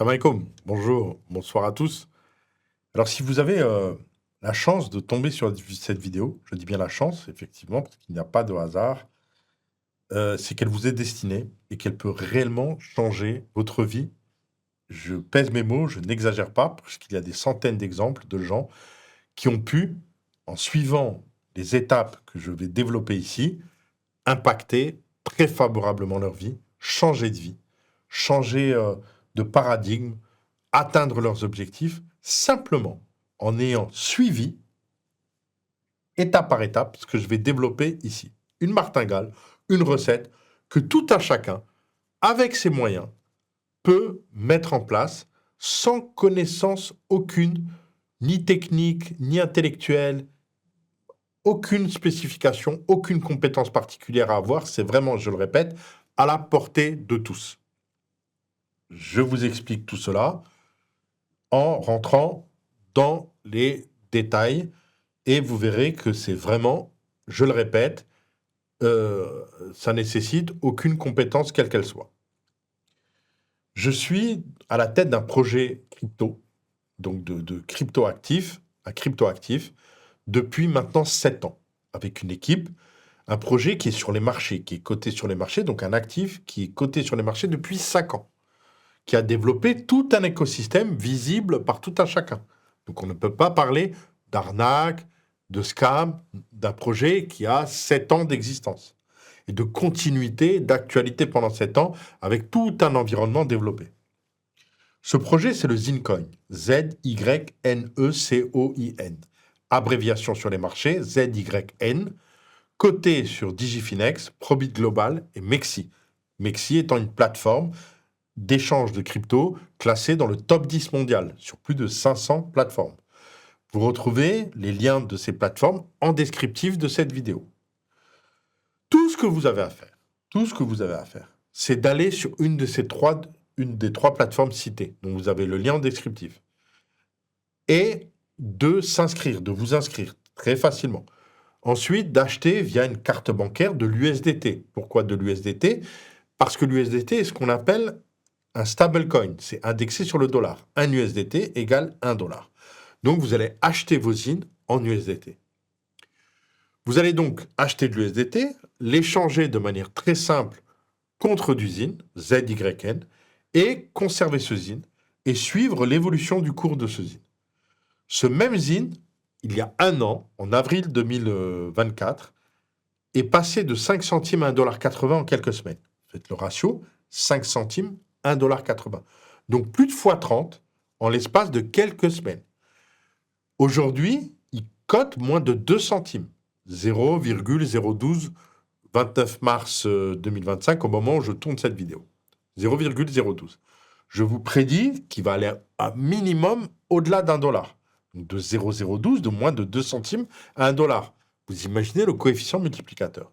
Salam alaikum, bonjour, bonsoir à tous. Alors, si vous avez la chance de tomber sur cette vidéo, je dis bien la chance, effectivement, parce qu'il n'y a pas de hasard, c'est qu'elle vous est destinée et qu'elle peut réellement changer votre vie. Je pèse mes mots, je n'exagère pas, parce qu'il y a des centaines d'exemples de gens qui ont pu, en suivant les étapes que je vais développer ici, impacter très favorablement leur vie, changer de vie, changer de paradigme, atteindre leurs objectifs simplement en ayant suivi, étape par étape, ce que je vais développer ici. Une martingale, une recette que tout un chacun, avec ses moyens, peut mettre en place sans connaissance aucune, ni technique, ni intellectuelle, aucune spécification, aucune compétence particulière à avoir. C'est vraiment, je le répète, à la portée de tous. Je vous explique tout cela en rentrant dans les détails et vous verrez que c'est vraiment, je le répète, ça nécessite aucune compétence quelle qu'elle soit. Je suis à la tête d'un projet crypto, donc de crypto-actif à crypto-actif, depuis maintenant 7 ans, avec une équipe, un projet qui est sur les marchés, qui est coté sur les marchés, donc un actif qui est coté sur les marchés depuis 5 ans, qui a développé tout un écosystème visible par tout un chacun. Donc on ne peut pas parler d'arnaque, de scam, d'un projet qui a 7 ans d'existence et de continuité, d'actualité pendant 7 ans, avec tout un environnement développé. Ce projet, c'est le Zincoin, Z-Y-N-E-C-O-I-N, abréviation sur les marchés, Z-Y-N, coté sur Digifinex, Probit Global et Mexi. Mexi étant une plateforme d'échange de crypto classée dans le top 10 mondial, sur plus de 500 plateformes. Vous retrouvez les liens de ces plateformes en descriptif de cette vidéo. Tout ce que vous avez à faire, c'est d'aller sur une des trois plateformes citées, dont vous avez le lien en descriptif, et de vous inscrire très facilement. Ensuite, d'acheter via une carte bancaire de l'USDT. Pourquoi de l'USDT? Parce que l'USDT est ce qu'on appelle un stablecoin. C'est indexé sur le dollar. Un USDT égale 1 dollar. Donc, vous allez acheter vos ZIN en USDT. Vous allez donc acheter de l'USDT, l'échanger de manière très simple contre du ZIN, ZYN, et conserver ce ZIN et suivre l'évolution du cours de ce ZIN. Ce même ZIN, il y a un an, en avril 2024, est passé de 5 centimes à 1,80 $ en quelques semaines. Faites le ratio, 5 centimes, 1,80 $. Donc plus de fois 30 en l'espace de quelques semaines. Aujourd'hui, il cote moins de 2 centimes, 0,012 29 mars 2025 au moment où je tourne cette vidéo. 0,012. Je vous prédis qu'il va aller à minimum au-delà d'1 dollar. Donc de 0,012, de moins de 2 centimes à 1 dollar. Vous imaginez le coefficient multiplicateur.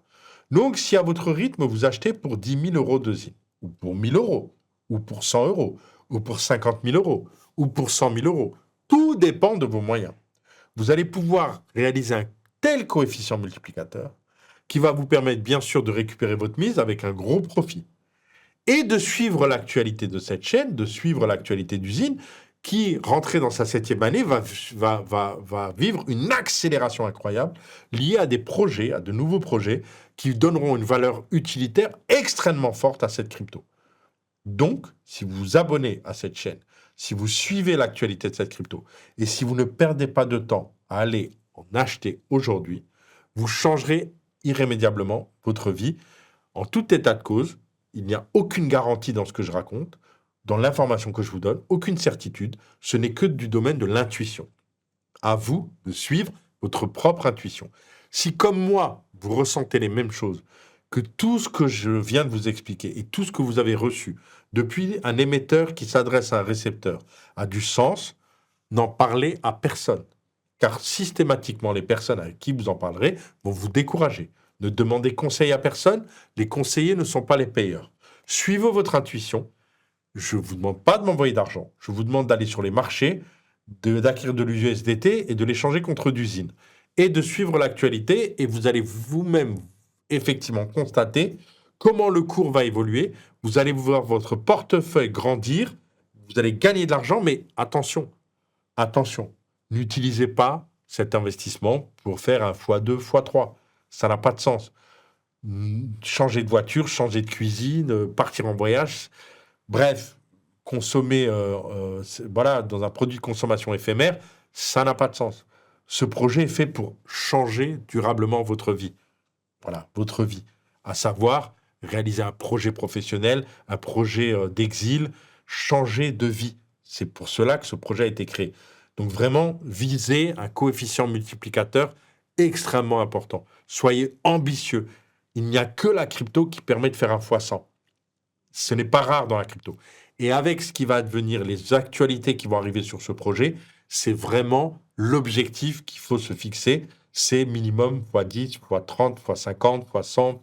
Donc, si à votre rythme, vous achetez pour 10 000 € de ZIN, ou pour 1 000 €, ou pour 100 €, ou pour 50 000 €, ou pour 100 000 €, tout dépend de vos moyens. Vous allez pouvoir réaliser un tel coefficient multiplicateur qui va vous permettre, bien sûr, de récupérer votre mise avec un gros profit. Et de suivre l'actualité de cette chaîne, de suivre l'actualité d'usine, qui, rentrée dans sa 7e année, va vivre une accélération incroyable liée à des projets, à de nouveaux projets, qui donneront une valeur utilitaire extrêmement forte à cette crypto. Donc, si vous vous abonnez à cette chaîne, si vous suivez l'actualité de cette crypto, et si vous ne perdez pas de temps à aller en acheter aujourd'hui, vous changerez irrémédiablement votre vie. En tout état de cause, il n'y a aucune garantie dans ce que je raconte, dans l'information que je vous donne, aucune certitude, ce n'est que du domaine de l'intuition. À vous de suivre votre propre intuition. Si, comme moi, vous ressentez les mêmes choses, que tout ce que je viens de vous expliquer et tout ce que vous avez reçu depuis un émetteur qui s'adresse à un récepteur a du sens, n'en parlez à personne. Car systématiquement, les personnes avec qui vous en parlerez vont vous décourager. Ne demandez conseil à personne, les conseillers ne sont pas les payeurs. Suivez votre intuition. Je ne vous demande pas de m'envoyer d'argent. Je vous demande d'aller sur les marchés, d'acquérir de l'USDT et de l'échanger contre du ZIN. Et de suivre l'actualité, et vous allez vous-même effectivement constater comment le cours va évoluer. Vous allez voir votre portefeuille grandir, vous allez gagner de l'argent, mais attention, attention, n'utilisez pas cet investissement pour faire un x2, x3. Ça n'a pas de sens. Changer de voiture, changer de cuisine, partir en voyage, bref, consommer voilà, dans un produit de consommation éphémère, ça n'a pas de sens. Ce projet est fait pour changer durablement votre vie. Voilà, votre vie. À savoir, réaliser un projet professionnel, un projet d'exil, changer de vie. C'est pour cela que ce projet a été créé. Donc vraiment, visez un coefficient multiplicateur extrêmement important. Soyez ambitieux. Il n'y a que la crypto qui permet de faire un fois 100. Ce n'est pas rare dans la crypto. Et avec ce qui va devenir les actualités qui vont arriver sur ce projet, c'est vraiment l'objectif qu'il faut se fixer. C'est minimum x10, x30, x50, x100,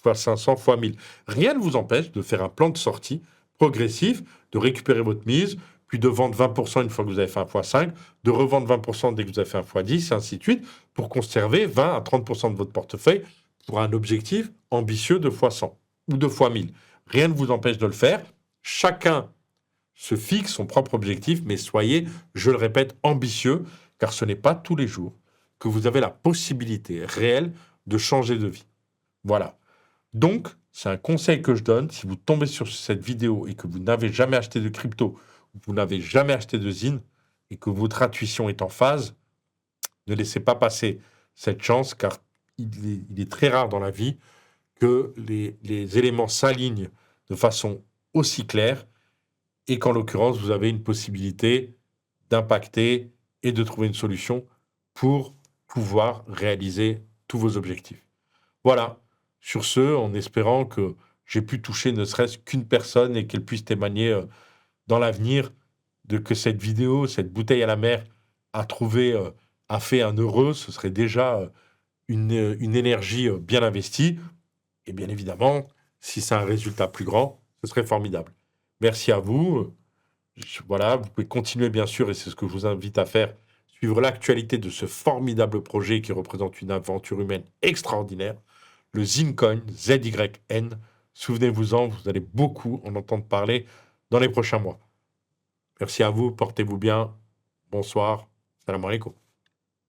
x500, x1000. Rien ne vous empêche de faire un plan de sortie progressif, de récupérer votre mise, puis de vendre 20% une fois que vous avez fait un x5, de revendre 20% dès que vous avez fait un x10, et ainsi de suite, pour conserver 20 à 30% de votre portefeuille pour un objectif ambitieux de x100 ou de x1000. Rien ne vous empêche de le faire. Chacun se fixe son propre objectif, mais soyez, je le répète, ambitieux, car ce n'est pas tous les jours que vous avez la possibilité réelle de changer de vie. Voilà. Donc, c'est un conseil que je donne. Si vous tombez sur cette vidéo et que vous n'avez jamais acheté de crypto, ou vous n'avez jamais acheté de ZIN, et que votre intuition est en phase, ne laissez pas passer cette chance, car il est très rare dans la vie que les éléments s'alignent de façon aussi claire et qu'en l'occurrence, vous avez une possibilité d'impacter et de trouver une solution pour pouvoir réaliser tous vos objectifs. Voilà, sur ce, en espérant que j'ai pu toucher ne serait-ce qu'une personne et qu'elle puisse témoigner dans l'avenir de que cette vidéo, cette bouteille à la mer a fait un heureux, ce serait déjà une énergie bien investie. Et bien évidemment, si c'est un résultat plus grand, ce serait formidable. Merci à vous. Voilà, vous pouvez continuer bien sûr, et c'est ce que je vous invite à faire, suivre l'actualité de ce formidable projet qui représente une aventure humaine extraordinaire, le Zincoin, ZYN. Souvenez-vous-en, vous allez beaucoup en entendre parler dans les prochains mois. Merci à vous, portez-vous bien. Bonsoir. Salam alaikum.